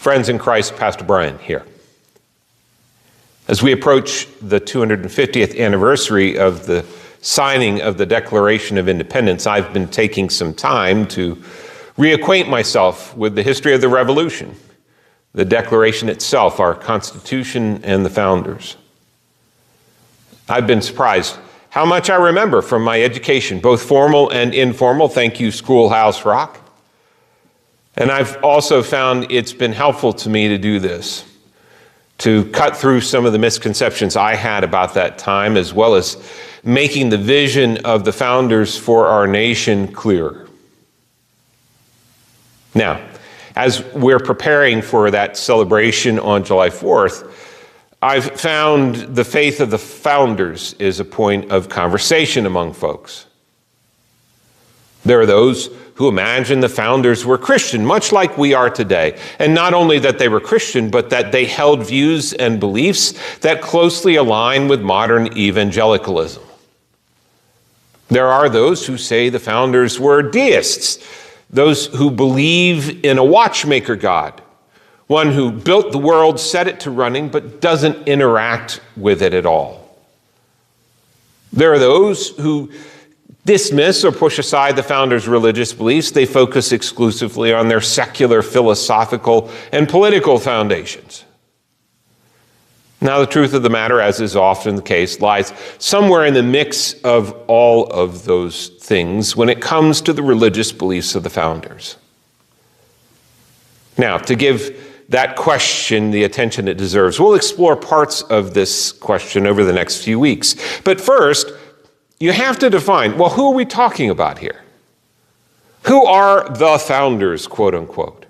Friends in Christ, Pastor Brian here. As we approach the 250th anniversary of the signing of the Declaration of Independence, I've been taking some time to reacquaint myself with the history of the Revolution, the Declaration itself, our Constitution, and the founders. I've been surprised how much I remember from my education, both formal and informal. Thank you, Schoolhouse Rock. And I've also found it's been helpful to me to do this, to cut through some of the misconceptions I had about that time, as well as making the vision of the founders for our nation clearer. Now, as we're preparing for that celebration on July 4th, I've found the faith of the founders is a point of conversation among folks. There are those who imagine the founders were Christian, much like we are today. And not only that they were Christian, but that they held views and beliefs that closely align with modern evangelicalism. There are those who say the founders were deists, those who believe in a watchmaker God, one who built the world, set it to running, but doesn't interact with it at all. There are those who dismiss or push aside the founders' religious beliefs. They focus exclusively on their secular, philosophical, and political foundations. Now, the truth of the matter, as is often the case, lies somewhere in the mix of all of those things when it comes to the religious beliefs of the founders. Now, to give that question the attention it deserves, we'll explore parts of this question over the next few weeks. But first, you have to define, well, who are we talking about here? Who are the founders, quote unquote?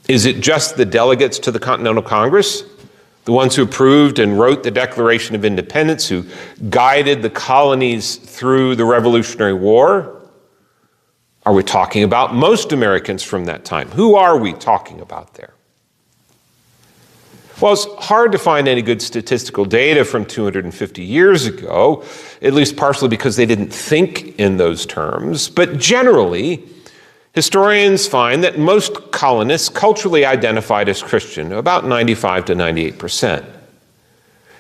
Is it just the delegates to the Continental Congress? The ones who approved and wrote the Declaration of Independence, who guided the colonies through the Revolutionary War? Are we talking about most Americans from that time? Who are we talking about there? Well, it's hard to find any good statistical data from 250 years ago, at least partially because they didn't think in those terms. But generally, historians find that most colonists culturally identified as Christian, about 95 to 98%.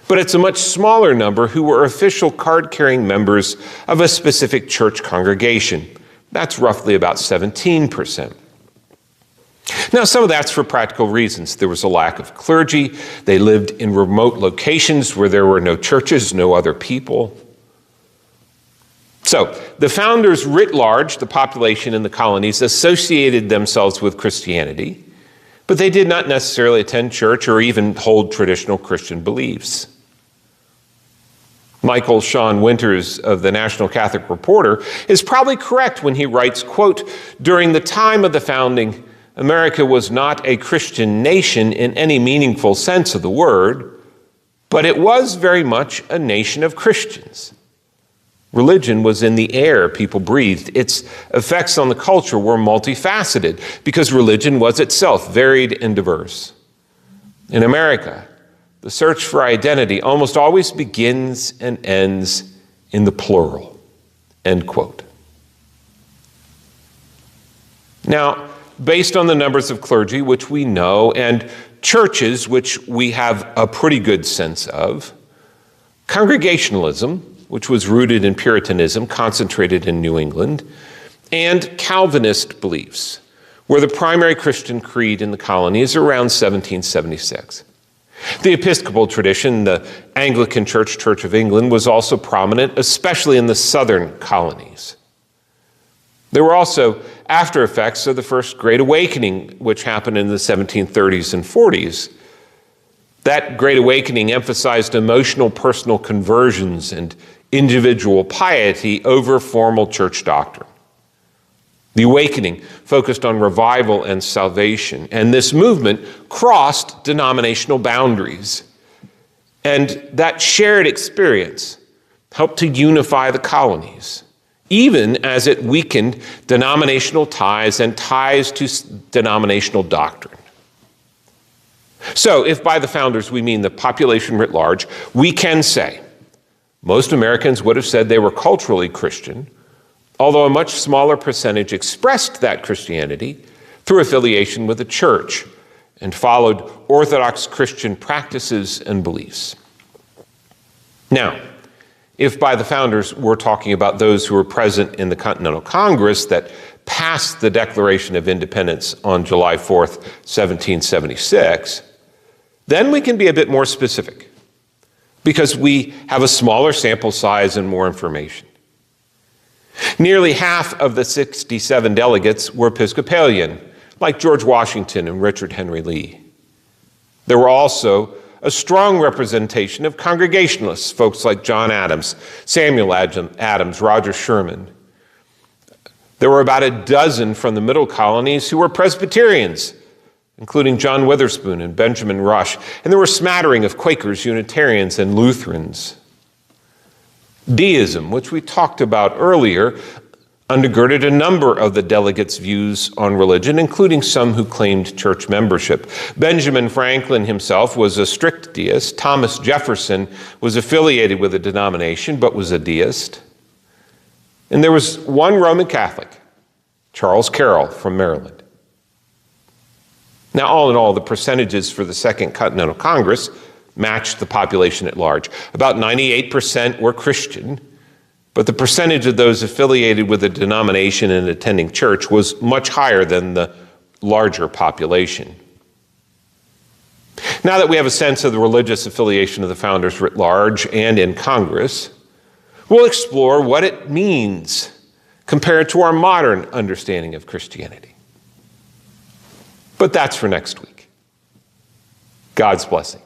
But it's a much smaller number who were official card-carrying members of a specific church congregation. That's roughly about 17%. Now, some of that's for practical reasons. There was a lack of clergy. They lived in remote locations where there were no churches, no other people. So, the founders writ large, the population in the colonies, associated themselves with Christianity, but they did not necessarily attend church or even hold traditional Christian beliefs. Michael Sean Winters of the National Catholic Reporter is probably correct when he writes, quote, "During the time of the founding, America was not a Christian nation in any meaningful sense of the word, but it was very much a nation of Christians. Religion was in the air people breathed. Its effects on the culture were multifaceted because religion was itself varied and diverse. In America, the search for identity almost always begins and ends in the plural," end quote. Now, based on the numbers of clergy, which we know, and churches, which we have a pretty good sense of, Congregationalism, which was rooted in Puritanism, concentrated in New England, and Calvinist beliefs were the primary Christian creed in the colonies around 1776. The Episcopal tradition, the Anglican Church, Church of England, was also prominent, especially in the southern colonies. There were also after effects of the First Great Awakening, which happened in the 1730s and 40s. That Great Awakening emphasized emotional personal conversions and individual piety over formal church doctrine. The Awakening focused on revival and salvation, and this movement crossed denominational boundaries. And that shared experience helped to unify the colonies, even as it weakened denominational ties and ties to denominational doctrine. So, if by the founders we mean the population writ large, we can say most Americans would have said they were culturally Christian, although a much smaller percentage expressed that Christianity through affiliation with the church, and followed Orthodox Christian practices and beliefs. Now, if by the founders we're talking about those who were present in the Continental Congress that passed the Declaration of Independence on July 4th, 1776, then we can be a bit more specific because we have a smaller sample size and more information. Nearly half of the 67 delegates were Episcopalian, like George Washington and Richard Henry Lee. There were also a strong representation of Congregationalists, folks like John Adams, Samuel Adams, Roger Sherman. There were about a dozen from the Middle Colonies who were Presbyterians, including John Witherspoon and Benjamin Rush, and there were a smattering of Quakers, Unitarians, and Lutherans. Deism, which we talked about earlier, undergirded a number of the delegates' views on religion, including some who claimed church membership. Benjamin Franklin himself was a strict deist. Thomas Jefferson was affiliated with a denomination, but was a deist. And there was one Roman Catholic, Charles Carroll from Maryland. Now, all in all, the percentages for the Second Continental Congress matched the population at large. About 98% were Christian, but the percentage of those affiliated with a denomination and attending church was much higher than the larger population. Now that we have a sense of the religious affiliation of the founders writ large and in Congress, we'll explore what it means compared to our modern understanding of Christianity. But that's for next week. God's blessing.